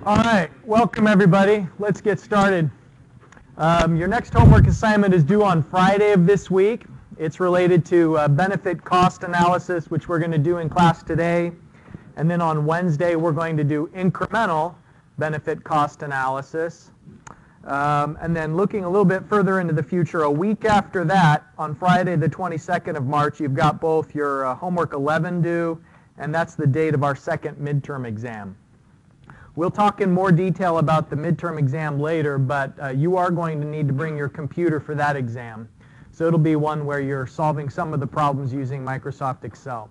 All right, welcome everybody. Let's get started. Your next homework assignment is due on Friday of this week. It's related to benefit cost analysis, which we're going to do in class today. And then on Wednesday, we're going to do incremental benefit cost analysis. And then looking a little bit further into the future, a week after that, on Friday the 22nd of March, you've got both your homework 11 due, and that's the date of our second midterm exam. We'll talk in more detail about the midterm exam later, but you are going to need to bring your computer for that exam. So it'll be one where you're solving some of the problems using Microsoft Excel.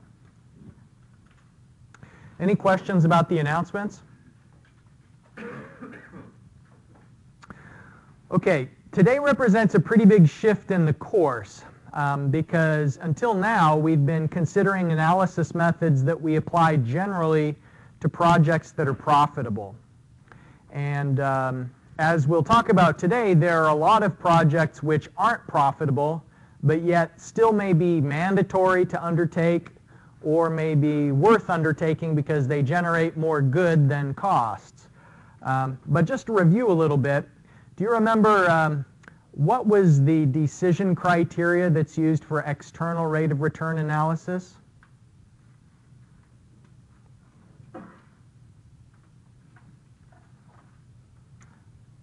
Any questions about the announcements? Okay, today represents a pretty big shift in the course because until now we've been considering analysis methods that we apply generally to projects that are profitable. And as we'll talk about today, there are a lot of projects which aren't profitable, but yet still may be mandatory to undertake or may be worth undertaking because they generate more good than costs. But just to review a little bit, do you remember what was the decision criteria that's used for external rate of return analysis?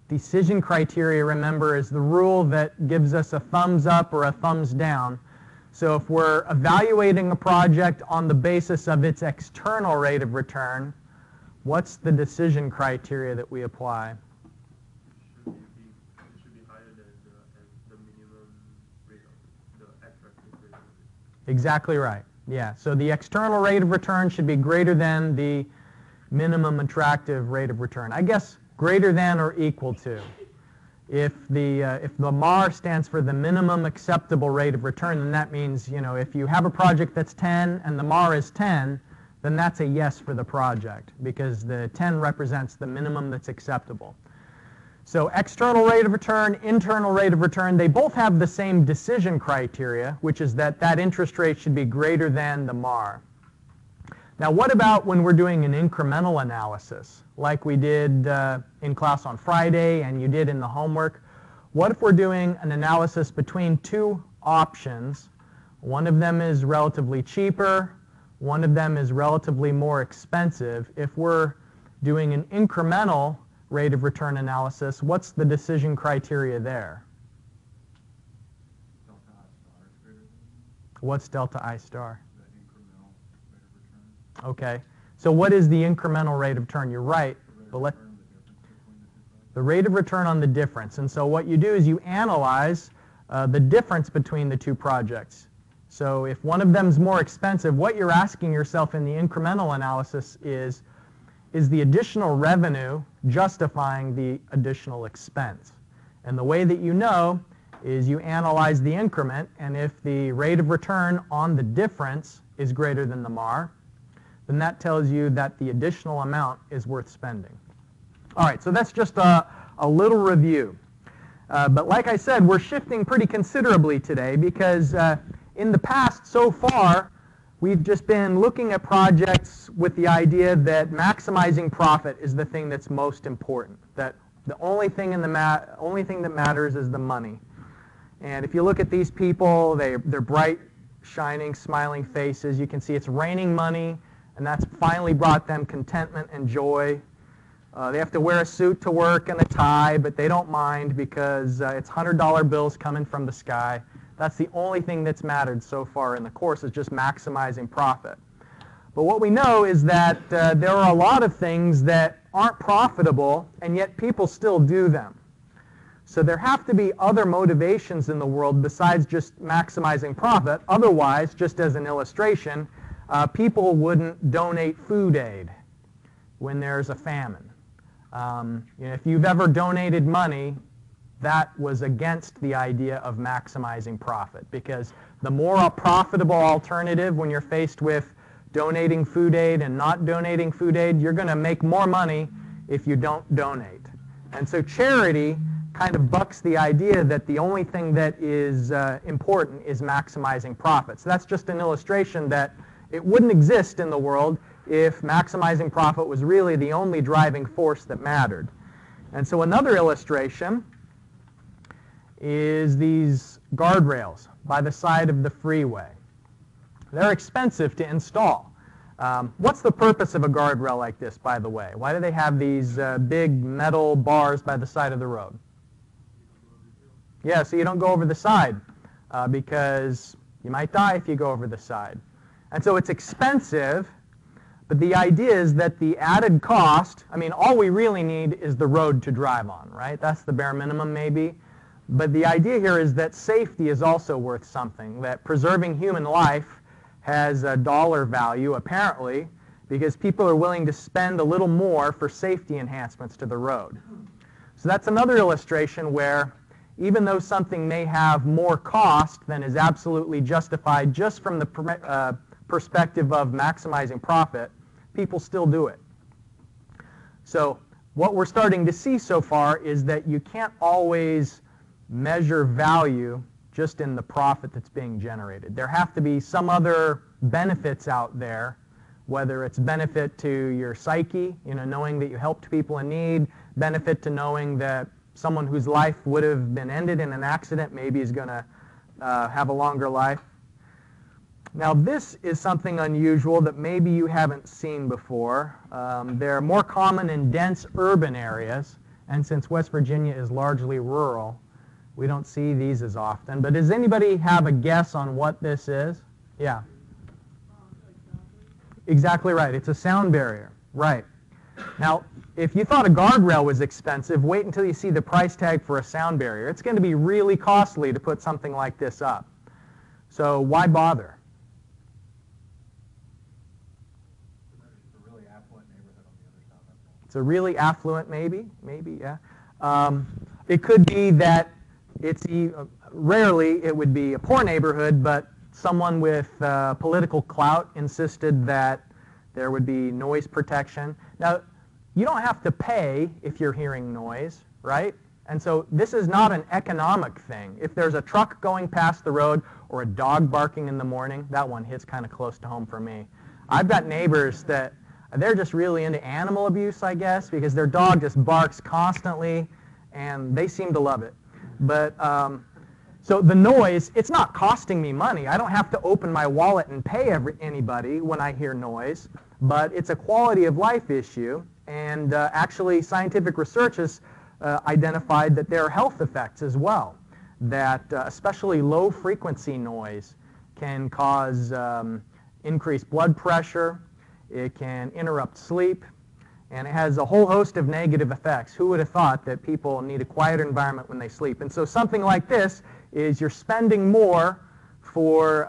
Decision criteria, remember, is the rule that gives us a thumbs up or a thumbs down. So if we're evaluating a project on the basis of its external rate of return, what's the decision criteria that we apply? It should be higher than the minimum rate of the attractive rate of return. Exactly right. Yeah. So the external rate of return should be greater than the minimum attractive rate of return. I guess greater than or equal to. If the MAR stands for the minimum acceptable rate of return, then that means, you know, if you have a project that's 10 and the MAR is 10, then that's a yes for the project because the 10 represents the minimum that's acceptable. So external rate of return, internal rate of return, they both have the same decision criteria, which is that that interest rate should be greater than the MAR. Now what about when we're doing an incremental analysis, like we did in class on Friday and you did in the homework? What if we're doing an analysis between two options? One of them is relatively cheaper, one of them is relatively more expensive. If we're doing an incremental rate of return analysis, what's the decision criteria there? Delta I star is greater than What's delta I star? the incremental rate of return. Okay, so what is the incremental rate of return? You're right, but let the rate of return on the difference. And so what you do is you analyze the difference between the two projects. So if one of them is more expensive, what you're asking yourself in the incremental analysis is the additional revenue justifying the additional expense? And the way that you know is you analyze the increment, and if the rate of return on the difference is greater than the MAR, then that tells you that the additional amount is worth spending. All right, so that's just a little review. But like I said, we're shifting pretty considerably today because in the past so far, we've just been looking at projects with the idea that maximizing profit is the thing that's most important, that the only thing that matters is the money. And if you look at these people, they're bright, shining, smiling faces. You can see it's raining money, and that's finally brought them contentment and joy. They have to wear a suit to work and a tie, but they don't mind because it's $100 bills coming from the sky. That's the only thing that's mattered so far in the course, is just maximizing profit. But what we know is that there are a lot of things that aren't profitable, and yet people still do them. So there have to be other motivations in the world besides just maximizing profit. Otherwise, just as an illustration, people wouldn't donate food aid when there's a famine. If you've ever donated money, that was against the idea of maximizing profit, because the more profitable alternative when you're faced with donating food aid and not donating food aid, you're going to make more money if you don't donate. And so charity kind of bucks the idea that the only thing that is important is maximizing profits. That's just an illustration that it wouldn't exist in the world if maximizing profit was really the only driving force that mattered. And so another illustration is these guardrails by the side of the freeway. They're expensive to install. What's the purpose of a guardrail like this, by the way? Why do they have these big metal bars by the side of the road? Yeah, so you don't go over the side because you might die if you go over the side. And so it's expensive, but the idea is that the added cost, I mean, all we really need is the road to drive on, right? That's the bare minimum maybe. But the idea here is that safety is also worth something, that preserving human life has a dollar value, apparently, because people are willing to spend a little more for safety enhancements to the road. So that's another illustration where even though something may have more cost than is absolutely justified just from the perspective of maximizing profit, people still do it. So what we're starting to see so far is that you can't always measure value just in the profit that's being generated. There have to be some other benefits out there, whether it's benefit to your psyche, knowing that you helped people in need, benefit to knowing that someone whose life would have been ended in an accident maybe is going to have a longer life. Now this is something unusual that maybe you haven't seen before. They're more common in dense urban areas, and since West Virginia is largely rural, we don't see these as often. But does anybody have a guess on what this is? Yeah. Exactly right. It's a sound barrier. Right. Now, if you thought a guardrail was expensive, wait until you see the price tag for a sound barrier. It's going to be really costly to put something like this up. So why bother? It's a really affluent neighborhood on the other side. It's a really affluent, maybe, yeah. It could be that it's rarely it would be a poor neighborhood, but someone with political clout insisted that there would be noise protection. Now, you don't have to pay if you're hearing noise, right? And so this is not an economic thing. If there's a truck going past the road or a dog barking in the morning, that one hits kind of close to home for me. I've got neighbors that they're just really into animal abuse, I guess, because their dog just barks constantly, and they seem to love it. But so the noise, it's not costing me money. I don't have to open my wallet and pay anybody when I hear noise, but it's a quality of life issue. And actually, scientific research has identified that there are health effects as well, that especially low-frequency noise can cause increased blood pressure, it can interrupt sleep, and it has a whole host of negative effects. Who would have thought that people need a quieter environment when they sleep? And so something like this is you're spending more for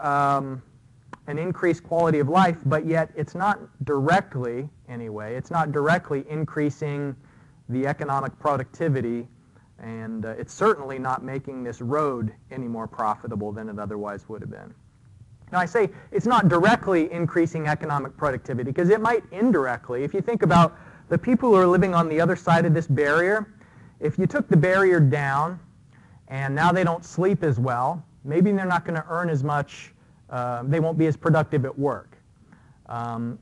an increased quality of life, but yet it's not directly, anyway, it's not directly increasing the economic productivity, and it's certainly not making this road any more profitable than it otherwise would have been. Now I say it's not directly increasing economic productivity because it might indirectly. If you think about the people who are living on the other side of this barrier, if you took the barrier down and now they don't sleep as well, maybe they're not going to earn as much, they won't be as productive at work.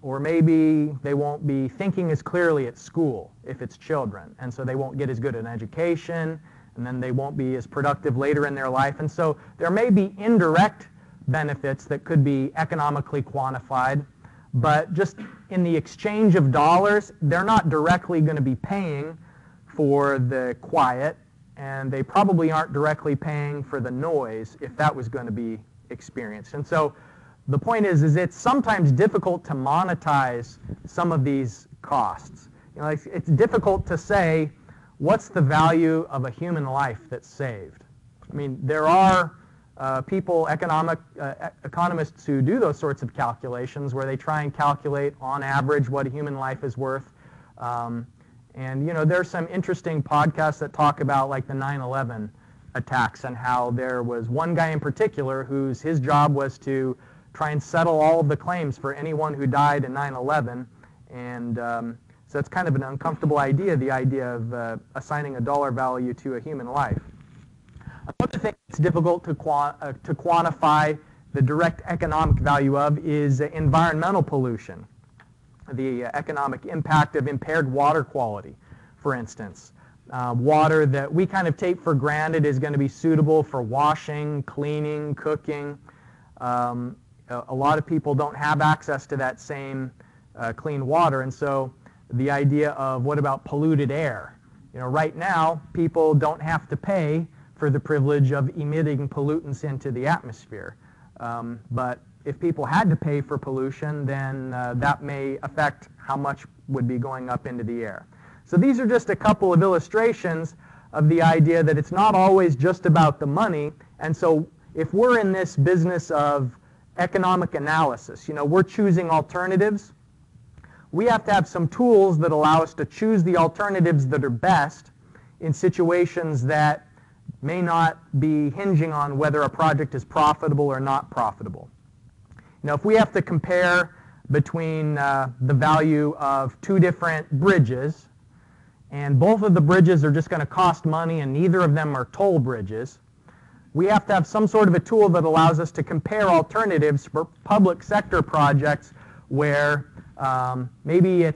Or maybe they won't be thinking as clearly at school if it's children, and so they won't get as good an education, and then they won't be as productive later in their life. And so there may be indirect benefits that could be economically quantified, but just in the exchange of dollars, they're not directly going to be paying for the quiet, and they probably aren't directly paying for the noise if that was going to be experienced. And so the point is it's sometimes difficult to monetize some of these costs. It's difficult to say what's the value of a human life that's saved. I mean, there are people, economists who do those sorts of calculations where they try and calculate on average what a human life is worth. And there's some interesting podcasts that talk about like the 9/11 attacks and how there was one guy in particular his job was to try and settle all of the claims for anyone who died in 9/11. And so it's kind of an uncomfortable idea, the idea of assigning a dollar value to a human life. Another thing that's difficult to quantify the direct economic value of is environmental pollution. the economic impact of impaired water quality, for instance. Water that we kind of take for granted is going to be suitable for washing, cleaning, cooking. A lot of people don't have access to that same clean water, and so the idea of what about polluted air? You know, right now people don't have to pay for the privilege of emitting pollutants into the atmosphere, but if people had to pay for pollution, then that may affect how much would be going up into the air. So these are just a couple of illustrations of the idea that it's not always just about the money, and so if we're in this business of economic analysis, you know, we're choosing alternatives, we have to have some tools that allow us to choose the alternatives that are best in situations that may not be hinging on whether a project is profitable or not profitable. You know, if we have to compare between the value of two different bridges, and both of the bridges are just going to cost money and neither of them are toll bridges, we have to have some sort of a tool that allows us to compare alternatives for public sector projects where maybe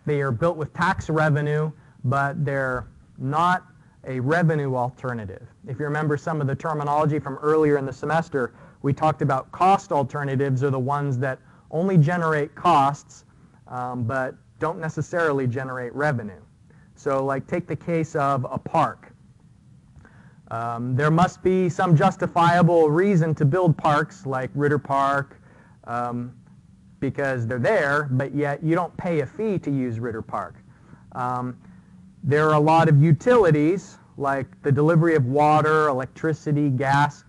they are built with tax revenue, but they're not a revenue alternative. If you remember some of the terminology from earlier in the semester, we talked about cost alternatives are the ones that only generate costs, but don't necessarily generate revenue. So like take the case of a park. There must be some justifiable reason to build parks like Ritter Park because they're there, but yet you don't pay a fee to use Ritter Park. There are a lot of utilities like the delivery of water, electricity, gas.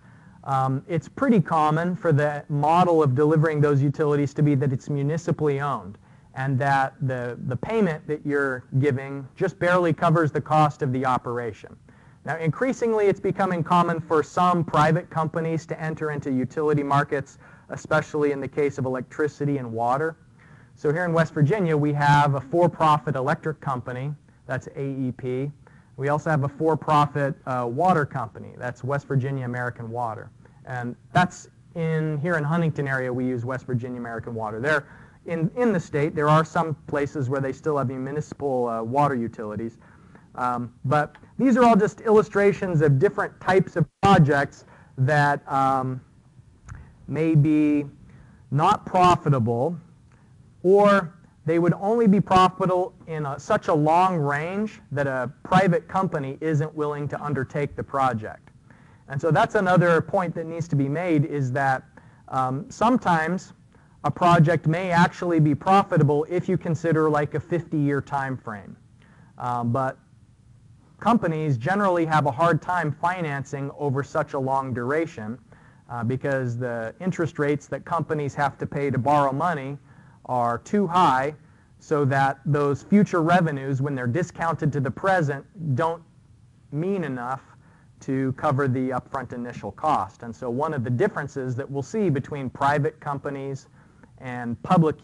It's pretty common for the model of delivering those utilities to be that it's municipally owned and that the payment that you're giving just barely covers the cost of the operation. Now, increasingly, it's becoming common for some private companies to enter into utility markets, especially in the case of electricity and water. So here in West Virginia, we have a for-profit electric company, that's AEP. We also have a for-profit water company, that's West Virginia American Water. And that's here in Huntington area, we use West Virginia American Water. There, in the state, there are some places where they still have municipal water utilities. But these are all just illustrations of different types of projects that may be not profitable, or they would only be profitable in such a long range that a private company isn't willing to undertake the project. And so that's another point that needs to be made, is that sometimes a project may actually be profitable if you consider like a 50-year time frame. But companies generally have a hard time financing over such a long duration because the interest rates that companies have to pay to borrow money are too high, so that those future revenues, when they're discounted to the present, don't mean enough to cover the upfront initial cost. And so one of the differences that we'll see between private companies and public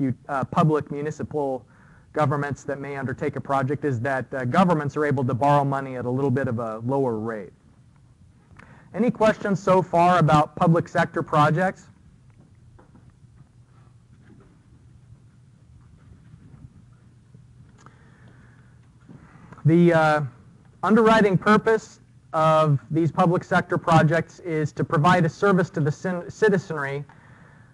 municipal governments that may undertake a project is that governments are able to borrow money at a little bit of a lower rate. Any questions so far about public sector projects? The underwriting purpose of these public sector projects is to provide a service to the citizenry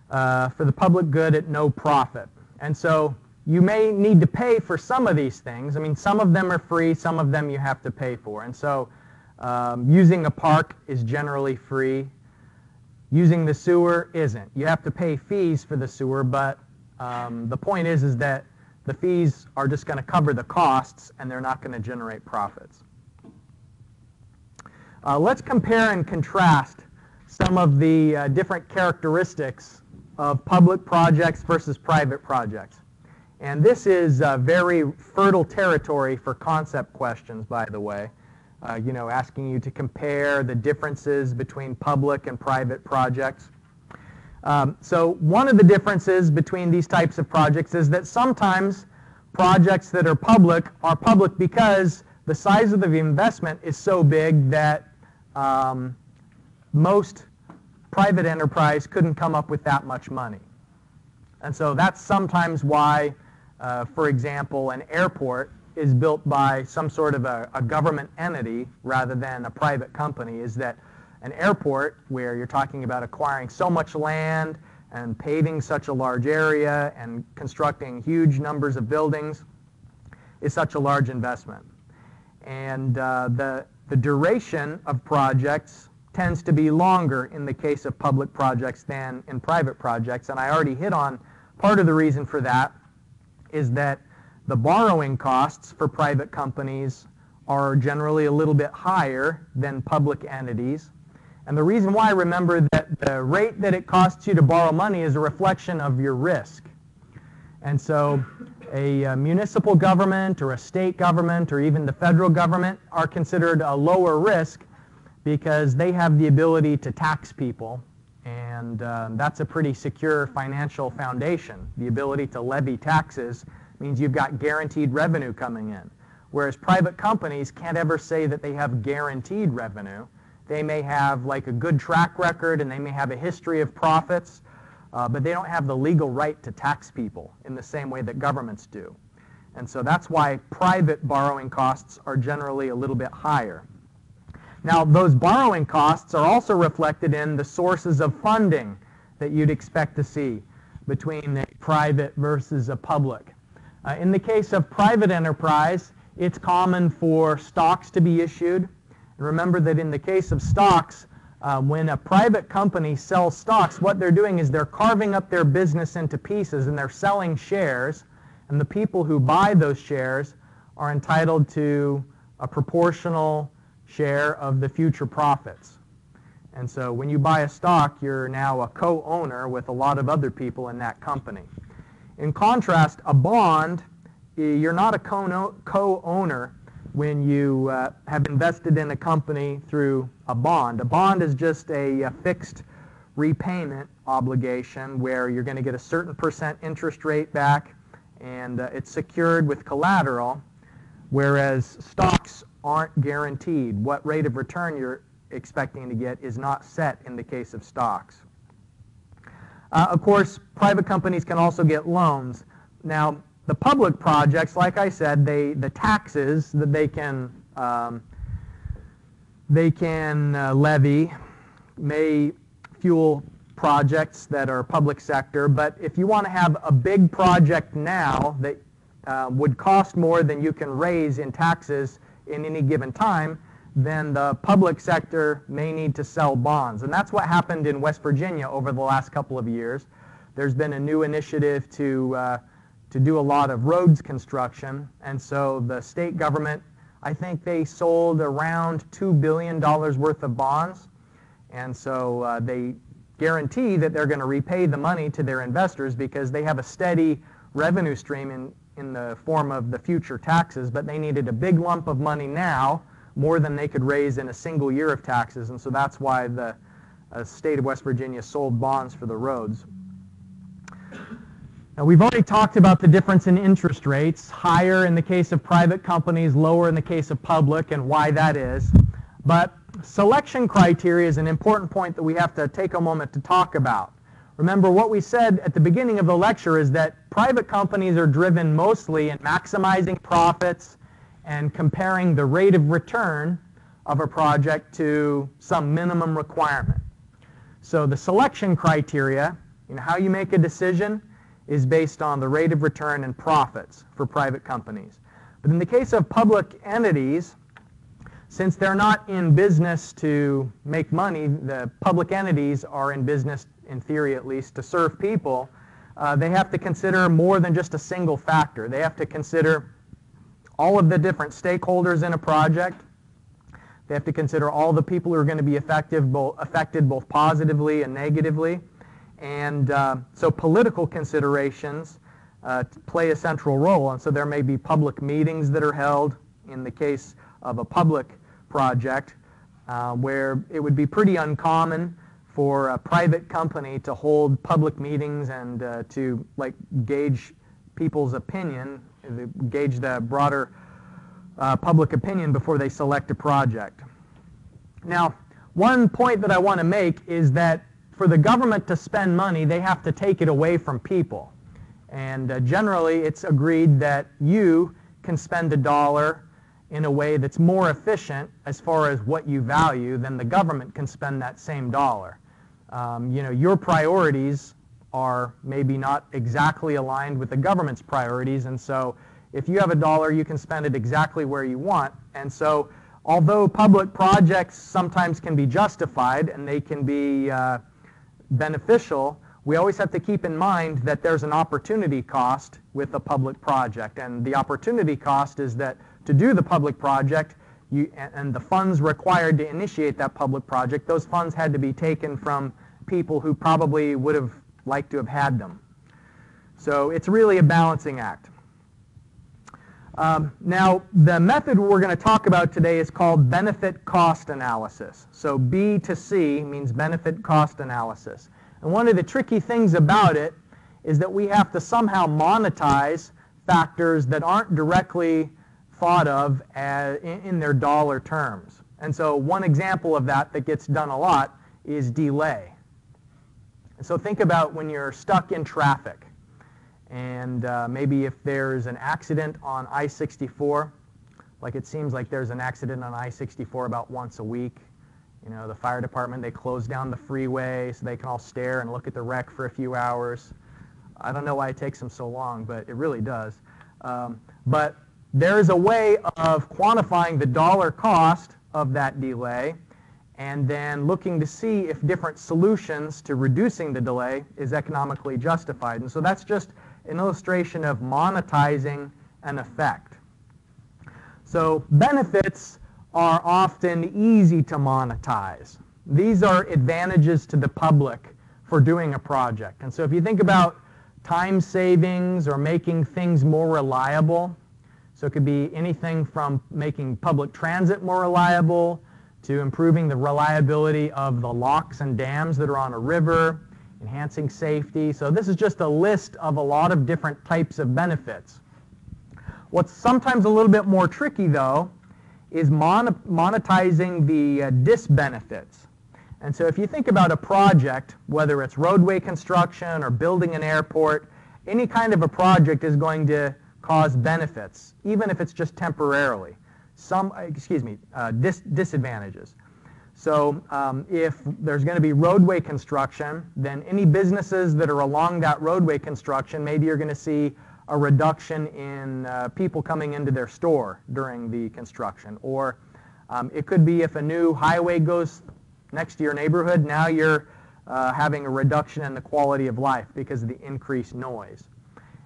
for the public good at no profit. And so you may need to pay for some of these things. I mean, some of them are free, some of them you have to pay for. And so using a park is generally free. Using the sewer isn't. You have to pay fees for the sewer, but the point is that the fees are just going to cover the costs and they're not going to generate profits. Let's compare and contrast some of the different characteristics of public projects versus private projects. And this is very fertile territory for concept questions, by the way. You know, asking you to compare the differences between public and private projects. So one of the differences between these types of projects is that sometimes projects that are public because the size of the investment is so big that most private enterprise couldn't come up with that much money. And so that's sometimes why for example, an airport is built by some sort of a government entity rather than a private company, is that an airport, where you're talking about acquiring so much land and paving such a large area and constructing huge numbers of buildings, is such a large investment. And the duration of projects tends to be longer in the case of public projects than in private projects. And I already hit on part of the reason for that is that the borrowing costs for private companies are generally a little bit higher than public entities. And the reason why, remember that the rate that it costs you to borrow money is a reflection of your risk. And so a municipal government or a state government or even the federal government are considered a lower risk because they have the ability to tax people. And that's a pretty secure financial foundation. The ability to levy taxes means you've got guaranteed revenue coming in. Whereas private companies can't ever say that they have guaranteed revenue. They may have like a good track record and they may have a history of profits, but they don't have the legal right to tax people in the same way that governments do. And so that's why private borrowing costs are generally a little bit higher. Now, those borrowing costs are also reflected in the sources of funding that you'd expect to see between a private versus a public. In the case of private enterprise, it's common for stocks to be issued. And remember that in the case of stocks, when a private company sells stocks, what they're doing is they're carving up their business into pieces and they're selling shares. And the people who buy those shares are entitled to a proportional share of the future profits. And so when you buy a stock, you're now a co-owner with a lot of other people in that company. In contrast, a bond, you're not a co-owner when you have invested in a company through a bond. A bond is just a fixed repayment obligation where you're going to get a certain % interest rate back, and it's secured with collateral, whereas stocks aren't guaranteed. What rate of return you're expecting to get is not set in the case of stocks. Of course, private companies can also get loans. Now, the public projects, like I said, the taxes that they can levy may fuel projects that are public sector. But if you want to have a big project now that would cost more than you can raise in taxes in any given time, then the public sector may need to sell bonds. And that's what happened in West Virginia over the last couple of years. There's been a new initiative to do a lot of roads construction, and so the state government, I think they sold around $2 billion worth of bonds, and so they guarantee that they're going to repay the money to their investors because they have a steady revenue stream in the form of the future taxes, but they needed a big lump of money now, more than they could raise in a single year of taxes, and so that's why the state of West Virginia sold bonds for the roads. Now, we've already talked about the difference in interest rates, higher in the case of private companies, lower in the case of public, and why that is. But selection criteria is an important point that we have to take a moment to talk about. Remember, what we said at the beginning of the lecture is that private companies are driven mostly in maximizing profits and comparing the rate of return of a project to some minimum requirement. So the selection criteria, how you make a decision, is based on the rate of return and profits for private companies. But in the case of public entities, since they're not in business to make money, the public entities are in business, in theory at least, to serve people, they have to consider more than just a single factor. They have to consider all of the different stakeholders in a project. They have to consider all the people who are going to be affected both positively and negatively. And so political considerations play a central role. And so there may be public meetings that are held in the case of a public project where it would be pretty uncommon for a private company to hold public meetings and to gauge people's opinion, gauge the broader public opinion before they select a project. Now, one point that I want to make is that for the government to spend money, they have to take it away from people. And generally, it's agreed that you can spend $1 in a way that's more efficient as far as what you value than the government can spend that same dollar. Your priorities are maybe not exactly aligned with the government's priorities, and so if you have $1, you can spend it exactly where you want. And so although public projects sometimes can be justified and they can be beneficial, we always have to keep in mind that there's an opportunity cost with a public project. And the opportunity cost is that to do the public project, and the funds required to initiate that public project, those funds had to be taken from people who probably would have liked to have had them. So it's really a balancing act. Now, the method we're going to talk about today is called benefit cost analysis. So B to C means benefit cost analysis. And one of the tricky things about it is that we have to somehow monetize factors that aren't directly thought of in their dollar terms. And so one example of that gets done a lot is delay. And so think about when you're stuck in traffic, and maybe if there's an accident on I-64, like it seems like there's an accident on I-64 about once a week. The fire department, they close down the freeway so they can all stare and look at the wreck for a few hours. I don't know why it takes them so long, but it really does. But there's a way of quantifying the dollar cost of that delay and then looking to see if different solutions to reducing the delay is economically justified. And so that's just an illustration of monetizing an effect. So benefits are often easy to monetize. These are advantages to the public for doing a project. And so if you think about time savings or making things more reliable, so it could be anything from making public transit more reliable to improving the reliability of the locks and dams that are on a river, enhancing safety. So this is just a list of a lot of different types of benefits. What's sometimes a little bit more tricky, though, is monetizing the disbenefits. And so if you think about a project, whether it's roadway construction or building an airport, any kind of a project is going to cause benefits, even if it's just temporarily. Disadvantages. So if there's going to be roadway construction, then any businesses that are along that roadway construction, maybe you're going to see a reduction in people coming into their store during the construction. Or it could be if a new highway goes next to your neighborhood, now you're having a reduction in the quality of life because of the increased noise.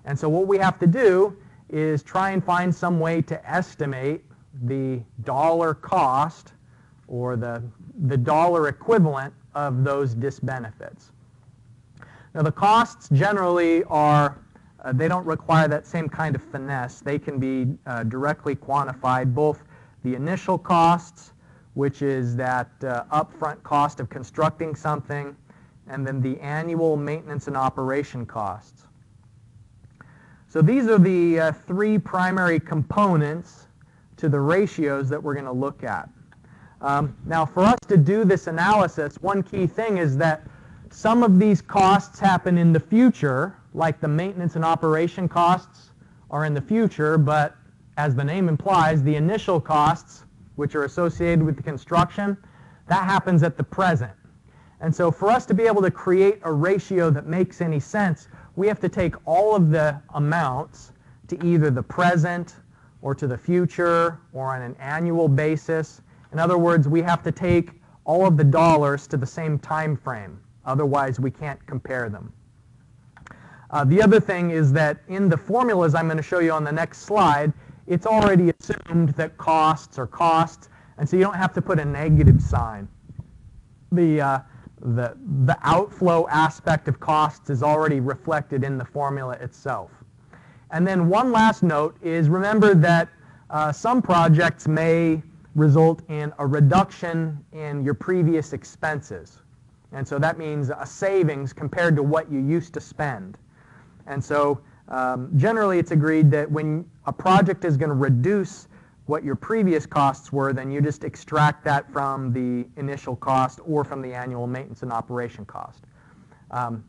And so what we have to do is try and find some way to estimate the dollar cost or the dollar equivalent of those disbenefits. Now the costs generally are, they don't require that same kind of finesse. They can be directly quantified, both the initial costs, which is that upfront cost of constructing something, and then the annual maintenance and operation costs. So these are the three primary components to the ratios that we're going to look at. Now for us to do this analysis, one key thing is that some of these costs happen in the future, like the maintenance and operation costs are in the future, but as the name implies, the initial costs, which are associated with the construction, that happens at the present. And so for us to be able to create a ratio that makes any sense, we have to take all of the amounts to either the present or to the future or on an annual basis. In other words, we have to take all of the dollars to the same time frame. Otherwise, we can't compare them. The other thing is that in the formulas I'm going to show you on the next slide, it's already assumed that costs are costs, and so you don't have to put a negative sign. The outflow aspect of costs is already reflected in the formula itself. And then one last note is remember that some projects may result in a reduction in your previous expenses. And so that means a savings compared to what you used to spend. And so generally it's agreed that when a project is going to reduce what your previous costs were, then you just extract that from the initial cost or from the annual maintenance and operation cost.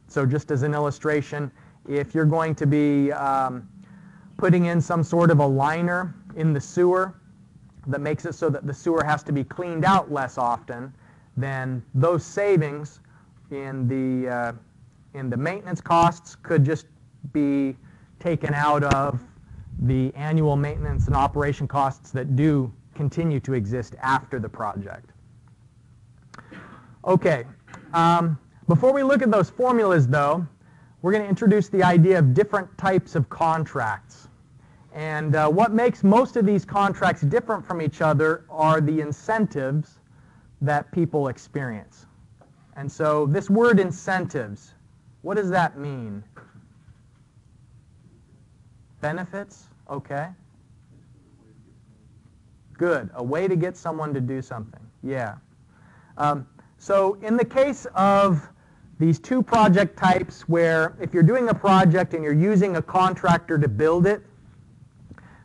So just as an illustration, if you're going to be putting in some sort of a liner in the sewer that makes it so that the sewer has to be cleaned out less often, then those savings in the maintenance costs could just be taken out of the annual maintenance and operation costs that do continue to exist after the project. Okay, before we look at those formulas though, we're going to introduce the idea of different types of contracts. And what makes most of these contracts different from each other are the incentives that people experience. And so this word incentives, what does that mean? Benefits? Okay. Good. A way to get someone to do something. Yeah. So in the case of these two project types where if you're doing a project and you're using a contractor to build it,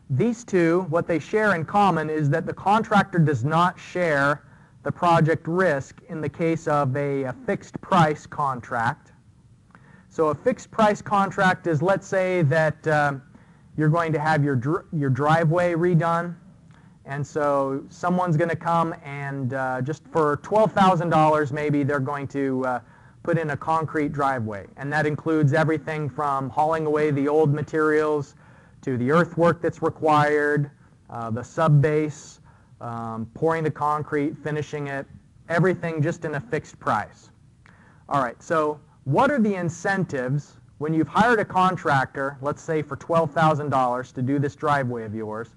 these two, what they share in common is that the contractor does not share the project risk in the case of a fixed price contract. So a fixed price contract is, let's say that you're going to have your driveway redone, and so someone's going to come and just for $12,000 maybe they're going to put in a concrete driveway, and that includes everything from hauling away the old materials to the earthwork that's required, the sub-base, pouring the concrete, finishing it, everything just in a fixed price. All right, so what are the incentives when you've hired a contractor, let's say for $12,000 to do this driveway of yours?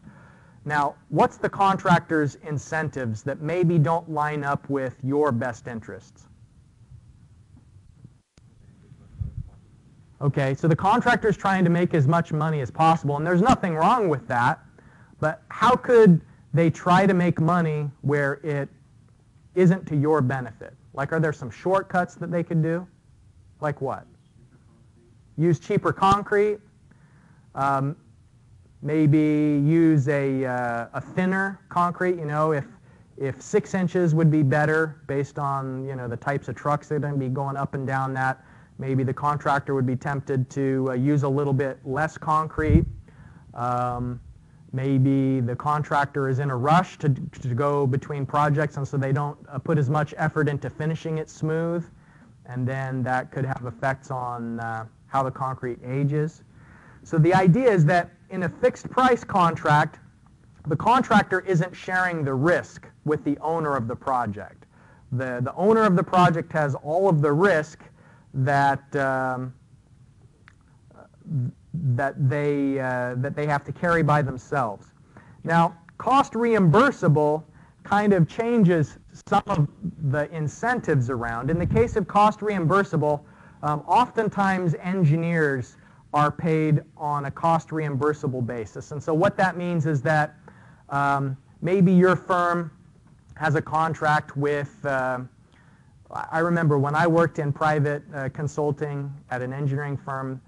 Now, what's the contractor's incentives that maybe don't line up with your best interests? Okay, so the contractor is trying to make as much money as possible, and there's nothing wrong with that, but how could they try to make money where it isn't to your benefit? Like, are there some shortcuts that they could do? Like what? Use cheaper concrete, maybe use a thinner concrete, you know, if 6 inches would be better based on, you know, the types of trucks that are going to be going up and down that. Maybe the contractor would be tempted to use a little bit less concrete. Maybe the contractor is in a rush to go between projects, and so they don't put as much effort into finishing it smooth, and then that could have effects on how the concrete ages. So the idea is that in a fixed price contract, the contractor isn't sharing the risk with the owner of the project. The owner of the project has all of the risk that they have to carry by themselves. Now, cost reimbursable kind of changes some of the incentives around. In the case of cost reimbursable, oftentimes engineers are paid on a cost reimbursable basis. And so what that means is that maybe your firm has a contract with I remember when I worked in private consulting at an engineering firm,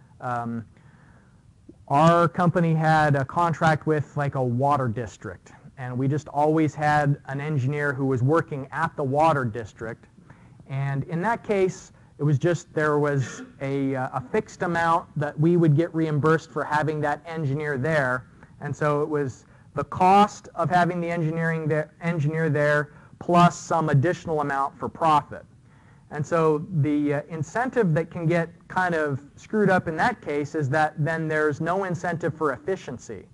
our company had a contract with like a water district, and we just always had an engineer who was working at the water district. And in that case, it was just there was a fixed amount that we would get reimbursed for having that engineer there, and so it was the cost of having the engineer there plus some additional amount for profit. And so the incentive that can get kind of screwed up in that case is that then there's no incentive for efficiency.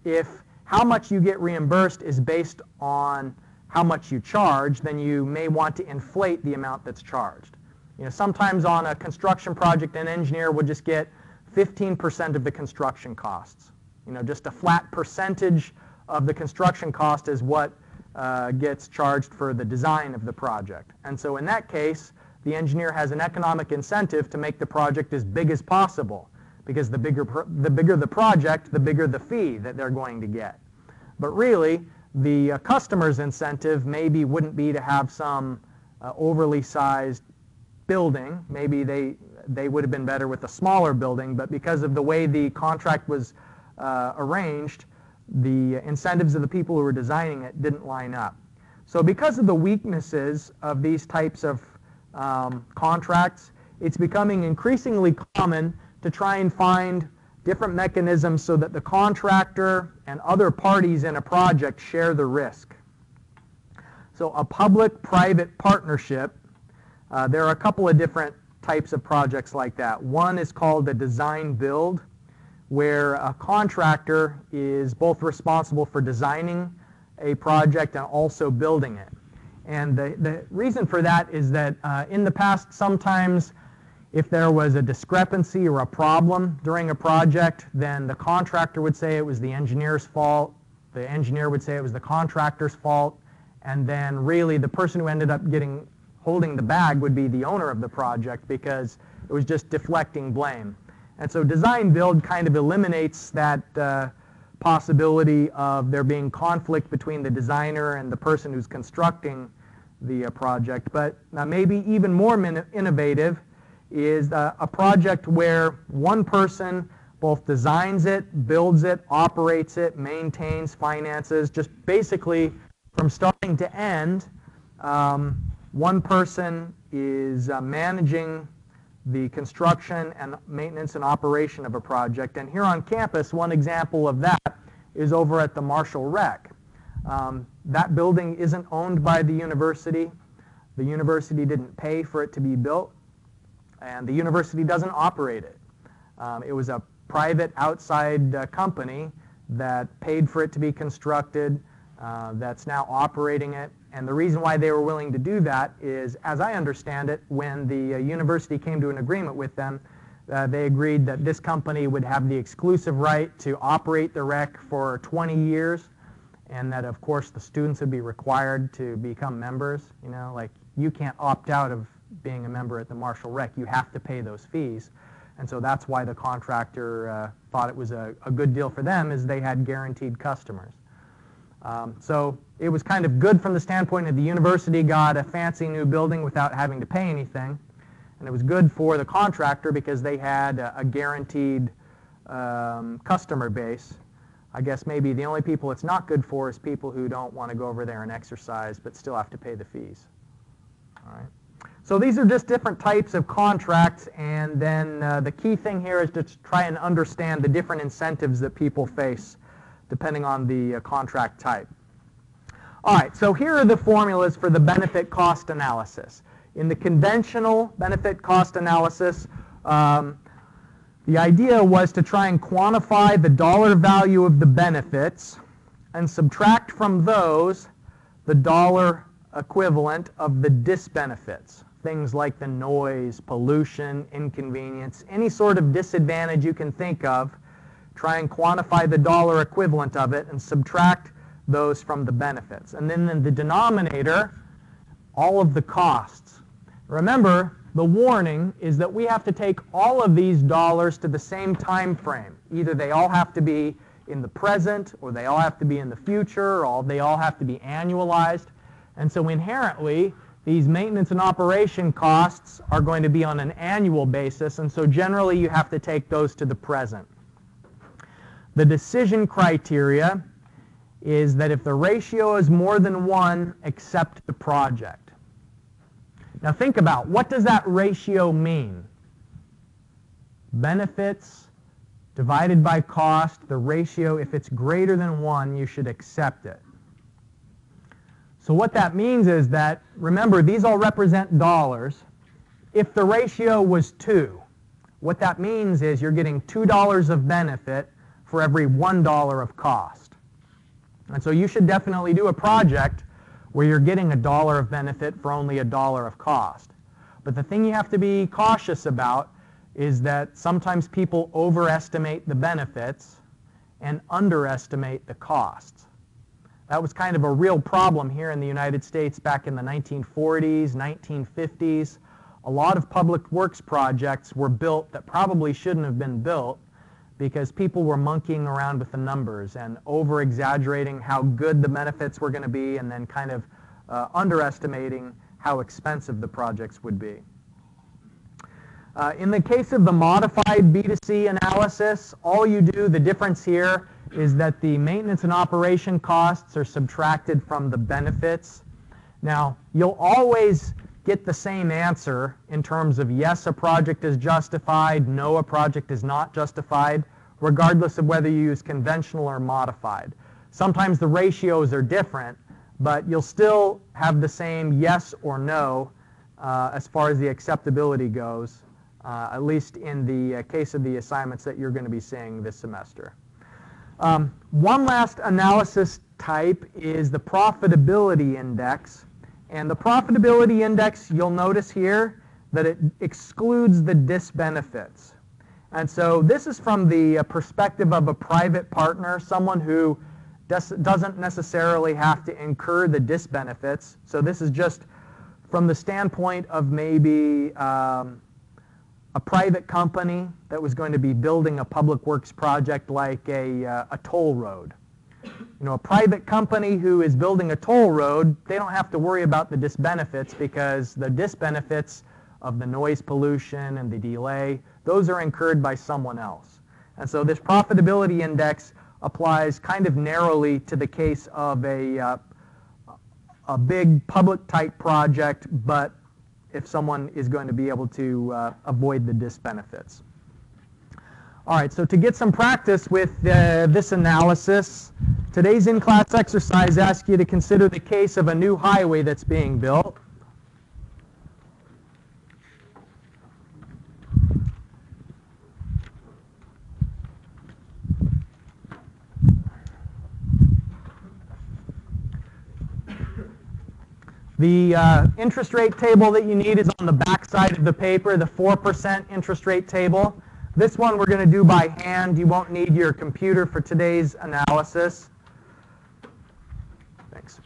If how much you get reimbursed is based on how much you charge, then you may want to inflate the amount that's charged. You know, sometimes on a construction project, an engineer will just get 15% of the construction costs. You know, just a flat percentage of the construction cost is what gets charged for the design of the project. And so in that case, the engineer has an economic incentive to make the project as big as possible, because the bigger the project, the bigger the fee that they're going to get. But really, the customer's incentive maybe wouldn't be to have some overly sized building. Maybe they would have been better with a smaller building, but because of the way the contract was arranged, the incentives of the people who were designing it didn't line up. So because of the weaknesses of these types of contracts, it's becoming increasingly common to try and find different mechanisms so that the contractor and other parties in a project share the risk. So a public-private partnership, there are a couple of different types of projects like that. One is called a design-build, where a contractor is both responsible for designing a project and also building it. And the reason for that is that in the past, sometimes if there was a discrepancy or a problem during a project, then the contractor would say it was the engineer's fault, the engineer would say it was the contractor's fault, and then really the person who ended up holding the bag would be the owner of the project because it was just deflecting blame. And so design build kind of eliminates that possibility of there being conflict between the designer and the person who's constructing the project. But maybe even more innovative is a project where one person both designs it, builds it, operates it, maintains, finances, just basically from starting to end, one person is managing the construction and maintenance and operation of a project. And here on campus, one example of that is over at the Marshall Rec. That building isn't owned by the university. The university didn't pay for it to be built, and the university doesn't operate it. It was a private outside company that paid for it to be constructed, that's now operating it. And the reason why they were willing to do that is, as I understand it, when the university came to an agreement with them, they agreed that this company would have the exclusive right to operate the rec for 20 years, and that, of course, the students would be required to become members. You know, like, you can't opt out of being a member at the Marshall Rec. You have to pay those fees. And so that's why the contractor thought it was a good deal for them, is they had guaranteed customers. So it was kind of good from the standpoint that the university got a fancy new building without having to pay anything. And it was good for the contractor because they had a guaranteed customer base. I guess maybe the only people it's not good for is people who don't want to go over there and exercise but still have to pay the fees. All right. So these are just different types of contracts, and then the key thing here is to try and understand the different incentives that people face depending on the contract type. All right, so here are the formulas for the benefit cost analysis. In the conventional benefit cost analysis, the idea was to try and quantify the dollar value of the benefits and subtract from those the dollar equivalent of the disbenefits. Things like the noise, pollution, inconvenience, any sort of disadvantage you can think of. Try and quantify the dollar equivalent of it and subtract those from the benefits. And then in the denominator, all of the costs. Remember, the warning is that we have to take all of these dollars to the same time frame. Either they all have to be in the present, or they all have to be in the future, or they all have to be annualized. And so inherently, these maintenance and operation costs are going to be on an annual basis, and so generally you have to take those to the present. The decision criteria is that if the ratio is more than 1, accept the project. Now think about, what does that ratio mean? Benefits divided by cost, the ratio, if it's greater than 1, you should accept it. So what that means is that, remember, these all represent dollars. If the ratio was 2, what that means is you're getting $2 of benefit for every $1 of cost. And so you should definitely do a project where you're getting $1 of benefit for only $1 of cost. But the thing you have to be cautious about is that sometimes people overestimate the benefits and underestimate the costs. That was kind of a real problem here in the United States back in the 1940s, 1950s. A lot of public works projects were built that probably shouldn't have been built because people were monkeying around with the numbers and over-exaggerating how good the benefits were going to be and then kind of underestimating how expensive the projects would be. In the case of the modified B2C analysis, all you do, the difference here is that the maintenance and operation costs are subtracted from the benefits. Now, you'll always get the same answer in terms of yes, a project is justified, no, a project is not justified, regardless of whether you use conventional or modified. Sometimes the ratios are different, but you'll still have the same yes or no as far as the acceptability goes, at least in the case of the assignments that you're going to be seeing this semester. One last analysis type is the Profitability Index. And the Profitability Index, you'll notice here that it excludes the disbenefits. And so this is from the perspective of a private partner, someone who doesn't necessarily have to incur the disbenefits. So this is just from the standpoint of maybe a private company that was going to be building a public works project like a toll road. You know, a private company who is building a toll road, they don't have to worry about the disbenefits because the disbenefits of the noise pollution and the delay, those are incurred by someone else. And so this Profitability Index applies kind of narrowly to the case of a big public type project, but if someone is going to be able to avoid the disbenefits. All right, so to get some practice with this analysis, today's in-class exercise asks you to consider the case of a new highway that's being built. The interest rate table that you need is on the back side of the paper, the 4% interest rate table. This one we're going to do by hand. You won't need your computer for today's analysis. Thanks.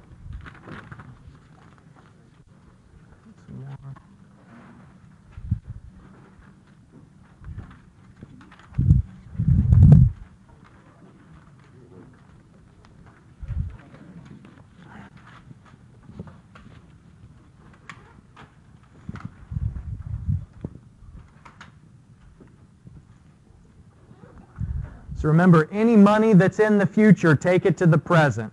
So remember, any money that's in the future, take it to the present.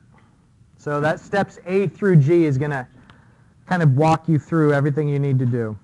So that steps A through G is going to kind of walk you through everything you need to do.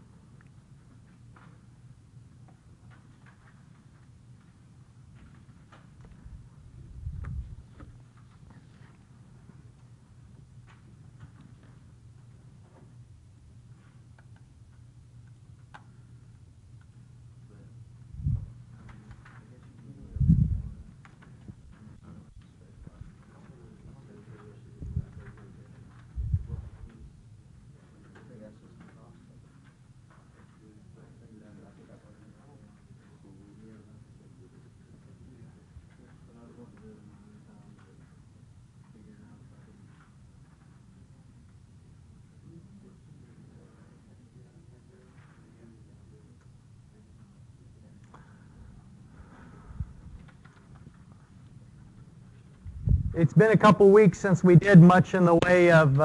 It's been a couple weeks since we did much in the way of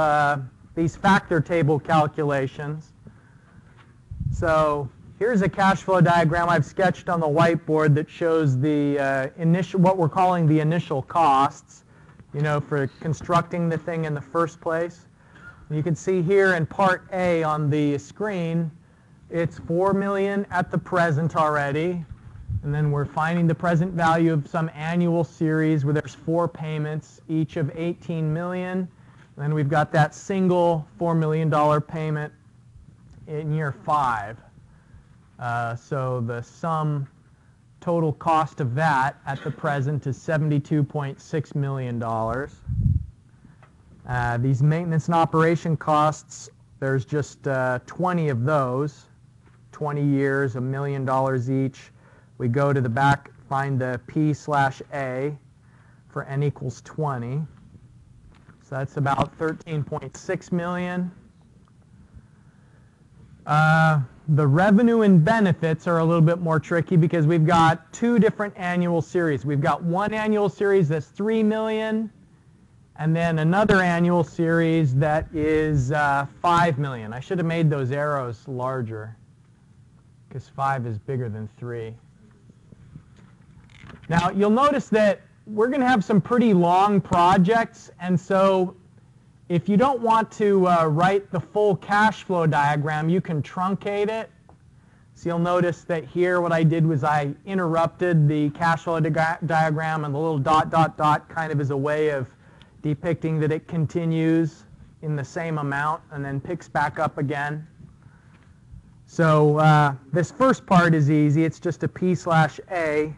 these factor table calculations. So here's a cash flow diagram I've sketched on the whiteboard that shows the what we're calling the initial costs, you know, for constructing the thing in the first place. You can see here in part A on the screen, it's $4 million at the present already. And then we're finding the present value of some annual series where there's 4 payments, each of $18 million. And then we've got that single $4 million payment in year 5. So the sum total cost of that at the present is $72.6 million. These maintenance and operation costs, there's just 20 of those, 20 years, $1 million each. We go to the back, find the P/A for n equals 20. So that's about $13.6 million. The revenue and benefits are a little bit more tricky because we've got 2 different annual series. We've got one annual series that's $3 million, and then another annual series that is $5 million. I should have made those arrows larger because 5 is bigger than 3. Now, you'll notice that we're going to have some pretty long projects, and so if you don't want to write the full cash flow diagram, you can truncate it. So you'll notice that here what I did was I interrupted the cash flow diagram, and the little dot, dot, dot kind of is a way of depicting that it continues in the same amount and then picks back up again. So this first part is easy. It's just a P/A.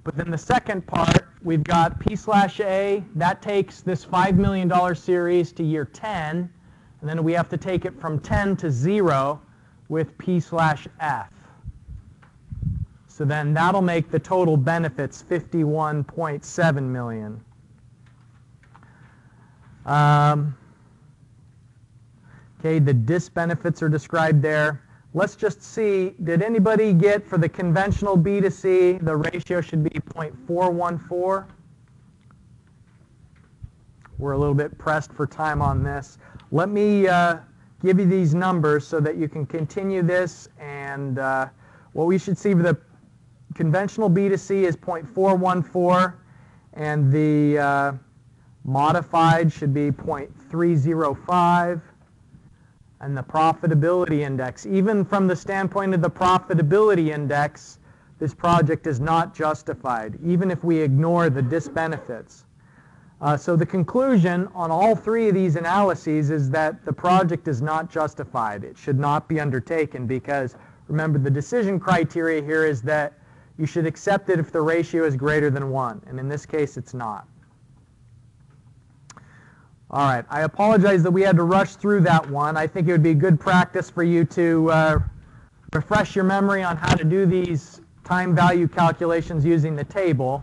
But then the second part, we've got P/A. That takes this $5 million series to year 10. And then we have to take it from 10 to 0 with P/F. So then that'll make the total benefits 51.7 million. Okay, the disbenefits are described there. Let's just see, did anybody get for the conventional B2C, the ratio should be 0.414? We're a little bit pressed for time on this. Let me give you these numbers so that you can continue this, and what we should see for the conventional B2C is 0.414, and the modified should be 0.305. And the profitability index, even from the standpoint of the profitability index, this project is not justified, even if we ignore the disbenefits. So the conclusion on all three of these analyses is that the project is not justified. It should not be undertaken because, remember, the decision criteria here is that you should accept it if the ratio is greater than 1, and in this case it's not. All right, I apologize that we had to rush through that one. I think it would be good practice for you to refresh your memory on how to do these time value calculations using the table.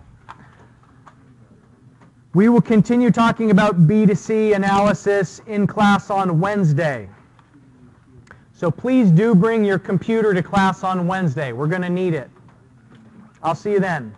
We will continue talking about B2C analysis in class on Wednesday. So please do bring your computer to class on Wednesday. We're going to need it. I'll see you then.